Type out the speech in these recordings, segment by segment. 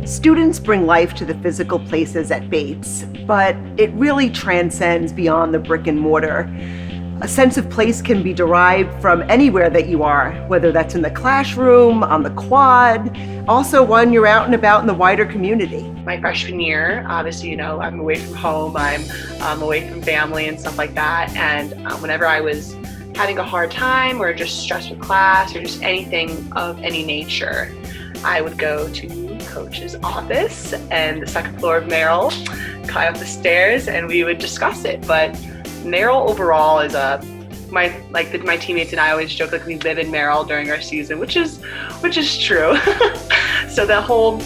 Students bring life to the physical places at Bates, but it really transcends beyond the brick and mortar. A sense of place can be derived from anywhere that you are, whether that's in the classroom, on the quad, also when you're out and about in the wider community. My freshman year, obviously, I'm away from home, I'm away from family and stuff like that. And whenever I was having a hard time or just stressed with class or just anything of any nature, I would go to Coach's office and the second floor of Merrill, climb up the stairs, and we would discuss it. But Merrill overall is my teammates and I always joke like we live in Merrill during our season, which is true. So the whole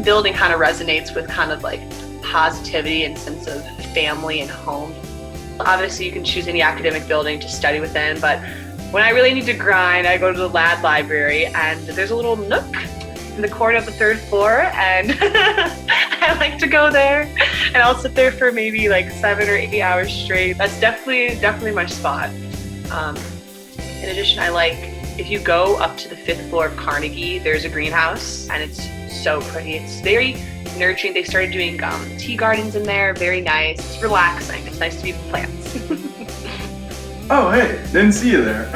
building kind of resonates with kind of like positivity and sense of family and home. Obviously, you can choose any academic building to study within, but when I really need to grind, I go to the Ladd Library, and there's a little nook in the corner of the third floor, and I like to go there, and I'll sit there for maybe like 7 or 8 hours straight. That's definitely my spot. In addition, I like, if you go up to the 5th floor of Carnegie, there's a greenhouse, and it's so pretty. It's very nurturing. They started doing tea gardens in there. Very nice. It's relaxing. It's nice to be with plants. Oh, hey, didn't see you there.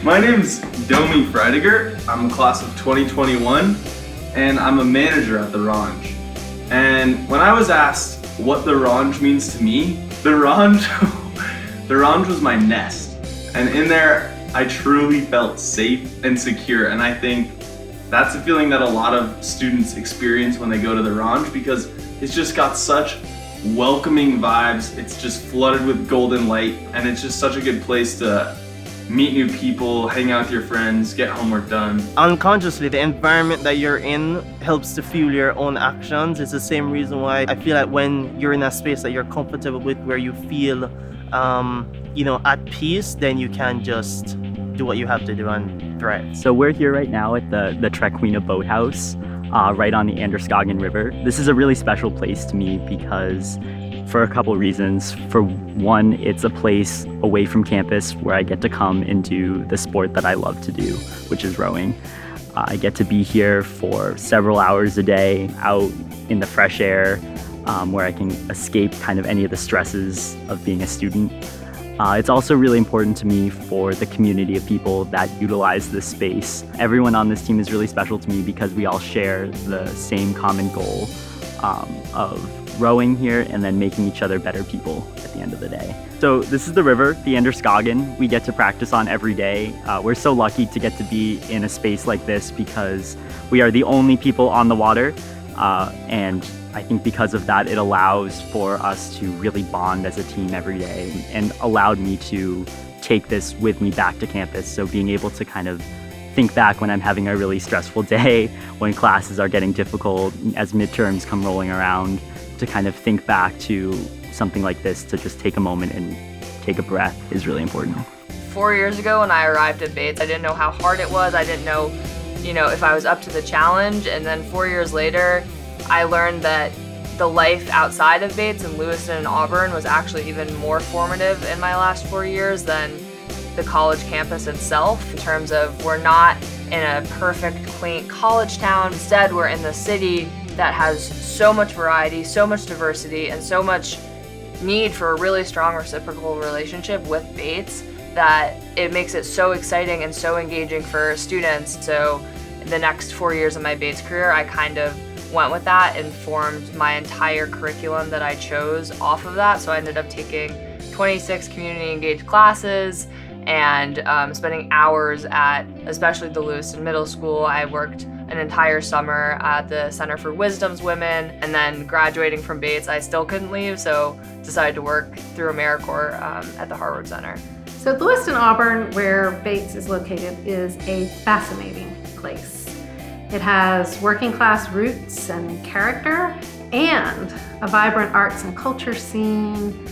My name's Domi Freidiger. I'm a class of 2021, and I'm a manager at the Range. And when I was asked what the Range means to me, the Range was my nest. And in there, I truly felt safe and secure. And I think that's a feeling that a lot of students experience when they go to the Range, because it's just got such welcoming vibes. It's just flooded with golden light, and it's just such a good place to meet new people, hang out with your friends, get homework done. Unconsciously, the environment that you're in helps to fuel your own actions. It's the same reason why I feel like when you're in a space that you're comfortable with, where you feel at peace, then you can just do what you have to do and thrive. So we're here right now at the Trequina Boathouse, right on the Androscoggin River. This is a really special place to me because for a couple reasons. For one, it's a place away from campus where I get to come and do the sport that I love to do, which is rowing. I get to be here for several hours a day out in the fresh air, where I can escape kind of any of the stresses of being a student. It's also really important to me for the community of people that utilize this space. Everyone on this team is really special to me because we all share the same common goal of rowing here and then making each other better people at the end of the day. So this is the river, the Androscoggin, we get to practice on every day. We're so lucky to get to be in a space like this because we are the only people on the water, and I think because of that, it allows for us to really bond as a team every day and allowed me to take this with me back to campus. So being able to kind of think back when I'm having a really stressful day, when classes are getting difficult, as midterms come rolling around, to kind of think back to something like this, to just take a moment and take a breath is really important. 4 years ago when I arrived at Bates, I didn't know how hard it was. I didn't know, if I was up to the challenge. And then 4 years later, I learned that the life outside of Bates in Lewiston and Auburn was actually even more formative in my last 4 years than the college campus itself, in terms of we're not in a perfect, quaint college town. Instead, we're in the city that has so much variety, so much diversity, and so much need for a really strong reciprocal relationship with Bates that it makes it so exciting and so engaging for students. So the next 4 years of my Bates career, I kind of went with that and formed my entire curriculum that I chose off of that. So I ended up taking 26 community engaged classes and spending hours at especially the Lewiston Middle School. I worked an entire summer at the Center for Wisdom's Women, and then graduating from Bates, I still couldn't leave, so decided to work through AmeriCorps at the Harvard Center. So Lewiston Auburn, where Bates is located, is a fascinating place. It has working class roots and character, and a vibrant arts and culture scene,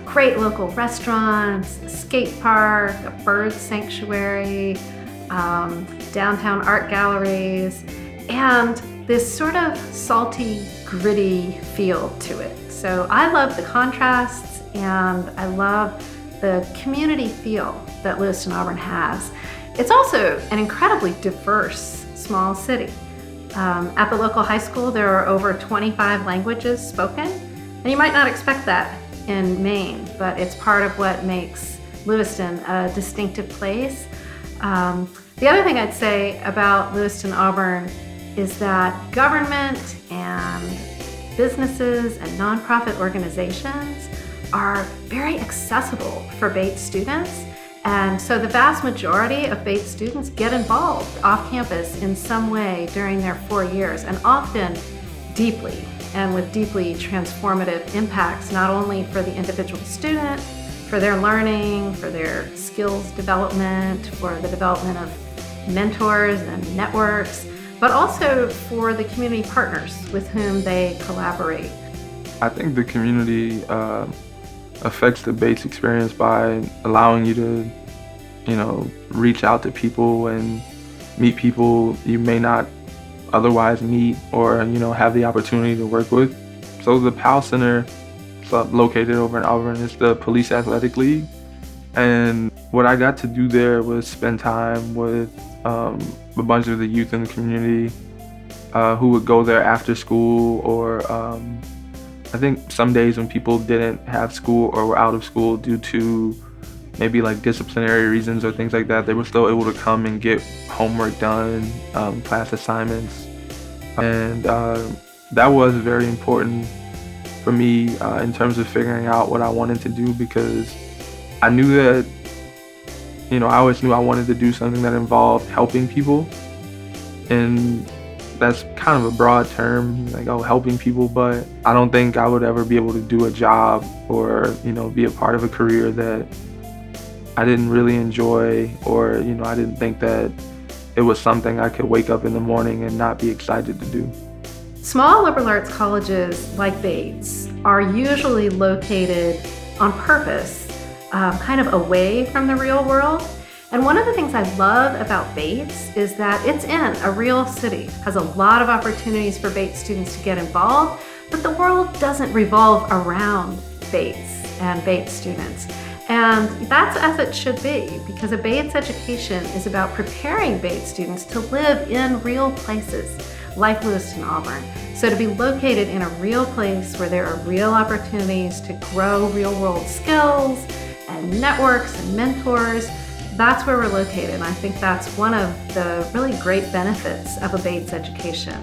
great local restaurants, a skate park, a bird sanctuary, downtown art galleries, and this sort of salty, gritty feel to it. So I love the contrasts, and I love the community feel that Lewiston Auburn has. It's also an incredibly diverse small city. At the local high school, there are over 25 languages spoken, and you might not expect that in Maine, but it's part of what makes Lewiston a distinctive place. The other thing I'd say about Lewiston-Auburn is that government and businesses and nonprofit organizations are very accessible for Bates students. And so the vast majority of Bates students get involved off campus in some way during their 4 years, and often deeply, and with deeply transformative impacts, not only for the individual student, for their learning, for their skills development, for the development of mentors and networks, but also for the community partners with whom they collaborate. I think the community affects the Bates experience by allowing you to, reach out to people and meet people you may not otherwise meet or, have the opportunity to work with. So the Powell Center, located over in Auburn, is the Police Athletic League. And what I got to do there was spend time with a bunch of the youth in the community who would go there after school, or I think some days when people didn't have school or were out of school due to maybe like disciplinary reasons or things like that, they were still able to come and get homework done, class assignments. And that was very important for me in terms of figuring out what I wanted to do, because I knew that, I always knew I wanted to do something that involved helping people. And that's kind of a broad term, like, helping people, but I don't think I would ever be able to do a job or, be a part of a career that I didn't really enjoy, or, I didn't think that it was something I could wake up in the morning and not be excited to do. Small liberal arts colleges like Bates are usually located on purpose, kind of away from the real world. And one of the things I love about Bates is that it's in a real city, has a lot of opportunities for Bates students to get involved, but the world doesn't revolve around Bates and Bates students. And that's as it should be, because a Bates education is about preparing Bates students to live in real places like Lewiston-Auburn. So to be located in a real place where there are real opportunities to grow real-world skills and networks and mentors, that's where we're located. And I think that's one of the really great benefits of a Bates education.